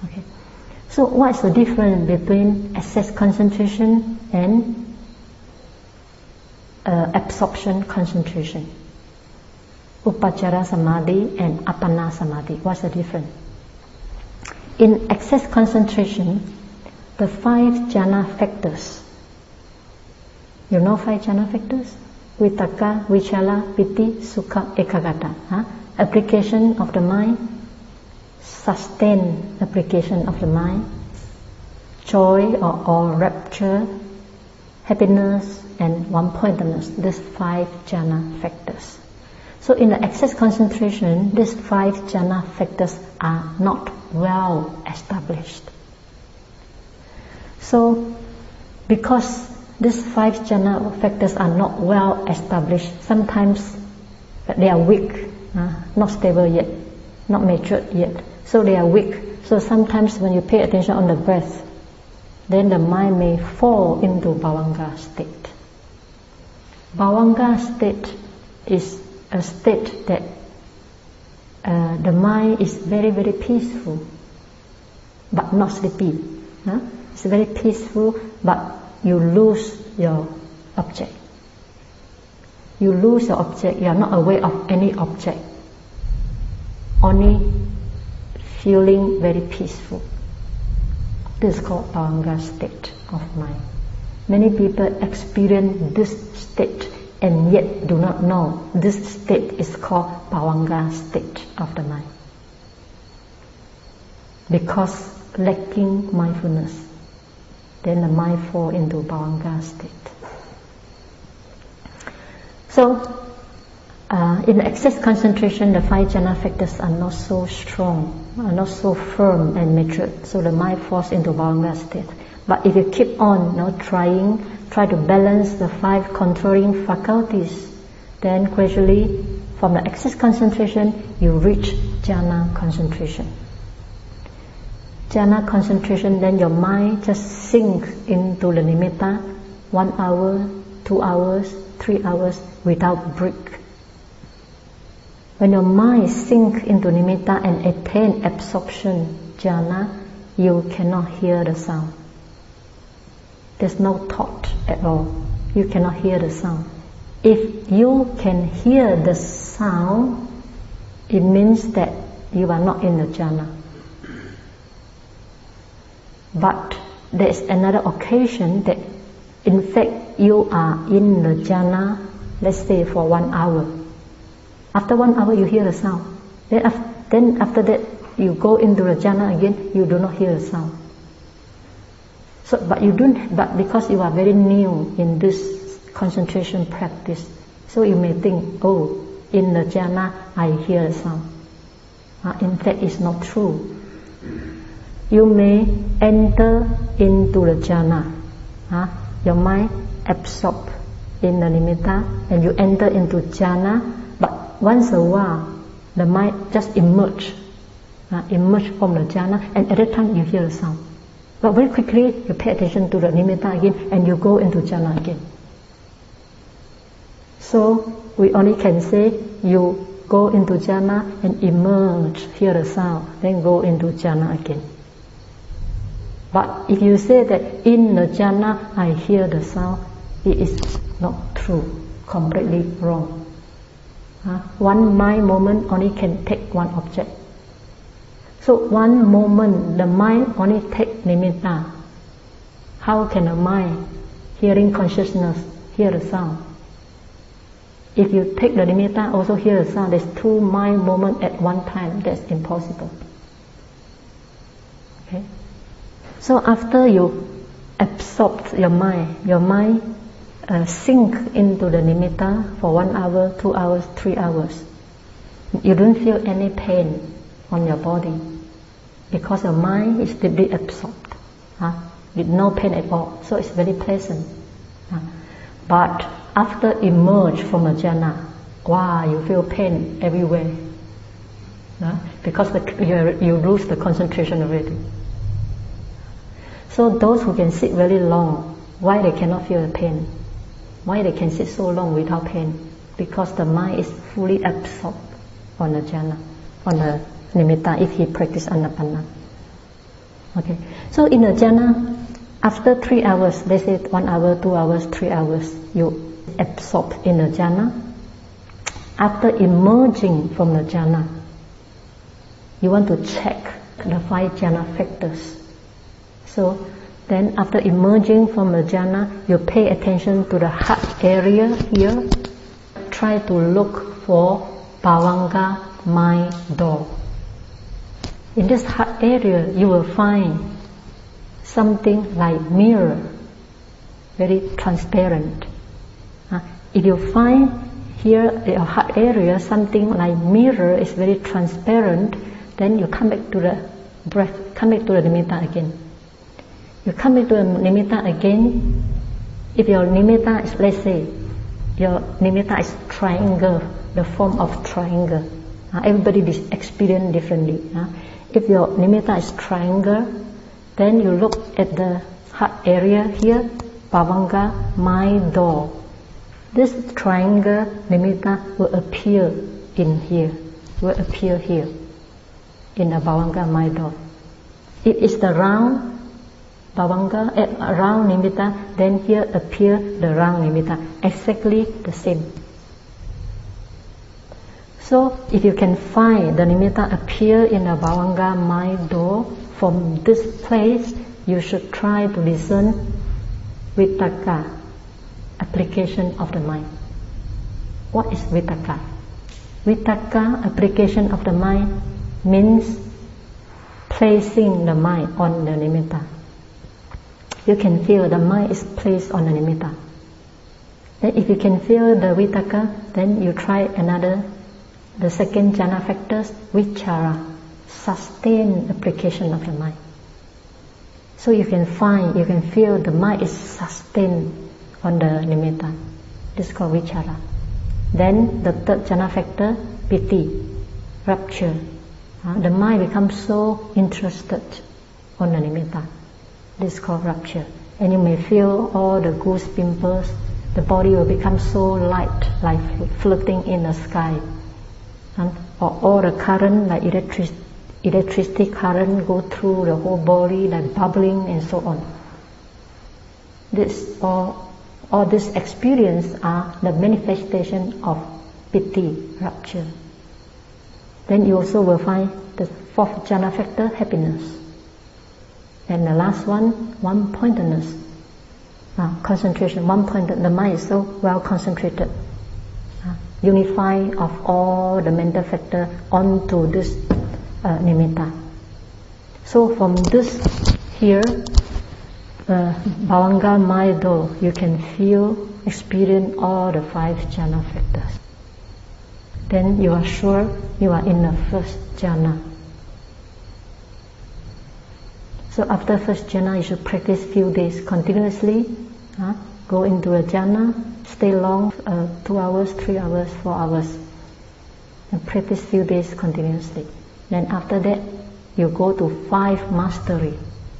Okay. So what's the difference between access concentration and absorption concentration? Upachara Samadhi and Apana Samadhi. What's the difference? In access concentration, the 5 jhana factors. You know 5 jhana factors? Vitaka, Vichala, Piti, Sukha, Ekagata. Application of the mind, sustained application of the mind, joy or rapture, happiness, and one-pointedness. These 5 jhana factors. So in the access concentration, these 5 jhana factors are not well established. So because these 5 jhana factors are not well established, sometimes they are weak, not stable yet, not matured yet. So they are weak. So sometimes when you pay attention on the breath, then the mind may fall into bhavanga state. Bhavanga state is a state that the mind is very, very peaceful, but not sleepy. It's very peaceful, but you lose your object. You lose your object. You are not aware of any object. Only feeling very peaceful. This is called bhavanga state of mind. Many people experience this state and yet do not know this state is called bhavanga state of the mind. Because lacking mindfulness, then the mind fall into bhavanga state. So, in excess concentration, the 5 jhana factors are not so strong, are not so firm and matured, so the mind falls into bhavanga state. But if you keep on try to balance the 5 controlling faculties, then gradually, from the excess concentration, you reach jhana concentration. Jhana concentration, then your mind just sinks into the nimita 1 hour, 2 hours, 3 hours without break. When your mind sinks into nimita and attain absorption jhana, you cannot hear the sound. There's no thought at all. You cannot hear the sound. If you can hear the sound, it means that you are not in the jhana. But there's another occasion that in fact you are in the jhana, let's say for 1 hour. After 1 hour you hear the sound. Then after that you go into the jhana again, you do not hear the sound. So, but because you are very new in this concentration practice, so you may think, oh, in the jhana I hear the sound. In fact, it's not true. You may enter into the jhana. Your mind absorb in the nimita and you enter into jhana, but once a while the mind just emerge from the jhana, and at that time you hear the sound. But very quickly you pay attention to the nimita again and you go into jhana again. So we only can say you go into jhana and emerge, hear the sound, then go into jhana again. But if you say that in the jhana I hear the sound, it is not true, completely wrong. One mind moment only can take one object. So one moment the mind only take nimitta. How can a mind hearing consciousness hear the sound? If you take the nimitta also hear the sound, there's 2 mind moments at one time. That's impossible. Okay? So after you absorb your mind sink into the nimitta for 1 hour, 2 hours, 3 hours. You don't feel any pain on your body because your mind is deeply absorbed, with no pain at all. So it's very pleasant. But after emerge from a jhana, wow, you feel pain everywhere, because you lose the concentration already. So those who can sit very long, why they cannot feel the pain? Why they can sit so long without pain? Because the mind is fully absorbed on the jhana, on the nimitta, if he practice anapana. Okay, so in a jhana, after 3 hours, let's say 1 hour, 2 hours, 3 hours, you absorb in the jhana. After emerging from the jhana, you want to check the 5 jhana factors. So then after emerging from the jhana, you pay attention to the heart area here. Try to look for bhavanga mind door. In this heart area, you will find something like mirror, very transparent. If you find here your heart area something like mirror is very transparent, then you come back to the breath, come back to the nimita again. You come back to the nimita again. If your nimita is, let's say, your nimita is triangle, the form of triangle. Everybody experience differently. If your nimita is triangle, then you look at the heart area here, bhavanga mind door. This triangle nimita will appear in here, will appear here in the bhavanga mind door. If it's the round bhavanga, round nimita, then here appear the round nimita, exactly the same. So if you can find the nimita appear in the bhavanga mind door, from this place you should try to listen vitakka, application of the mind. What is vitakka? Vitakka, application of the mind, means placing the mind on the nimita. You can feel the mind is placed on the nimita. Then if you can feel the vitakka, then you try another, the second jhana factors, vichara, sustained application of the mind. So you can find, you can feel the mind is sustained on the nimita. This is called vichara. Then the third jhana factor, piti, rapture. The mind becomes so interested on the nimita. This is called rapture. And you may feel all the goose pimples. The body will become so light, like floating in the sky. Or all the current, like electricity current, go through the whole body, like bubbling and so on. This all this experience are the manifestation of piti, rapture. Then you also will find the fourth jhana factor, happiness. And the last one pointedness, concentration, one pointed. The mind is so well concentrated, unifying of all the mental factor onto this nimita. So from this here, bhavanga mind door, you can feel, experience all the 5 jhana factors. Then you are sure you are in the first jhana. So after first jhana, you should practice few days continuously. Go into a jhana, stay long, 2 hours, 3 hours, 4 hours, and practice few days continuously. Then after that, you go to 5 mastery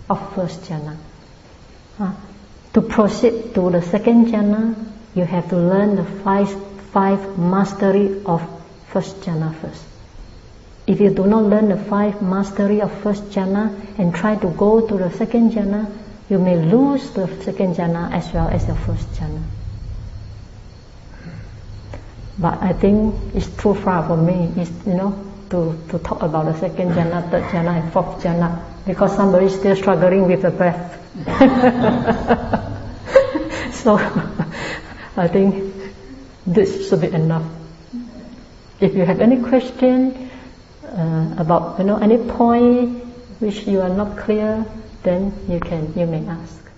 of first jhana. To proceed to the second jhana, you have to learn the 5 mastery of first jhana first. If you do not learn the 5 mastery of first jhana and try to go to the second jhana, you may lose the second jhana as well as the first jhana. But I think it's too far for me, to talk about the second jhana, third jhana, and fourth jhana, because somebody is still struggling with the breath. So I think this should be enough. If you have any question about any point which you are not clear, then you may ask.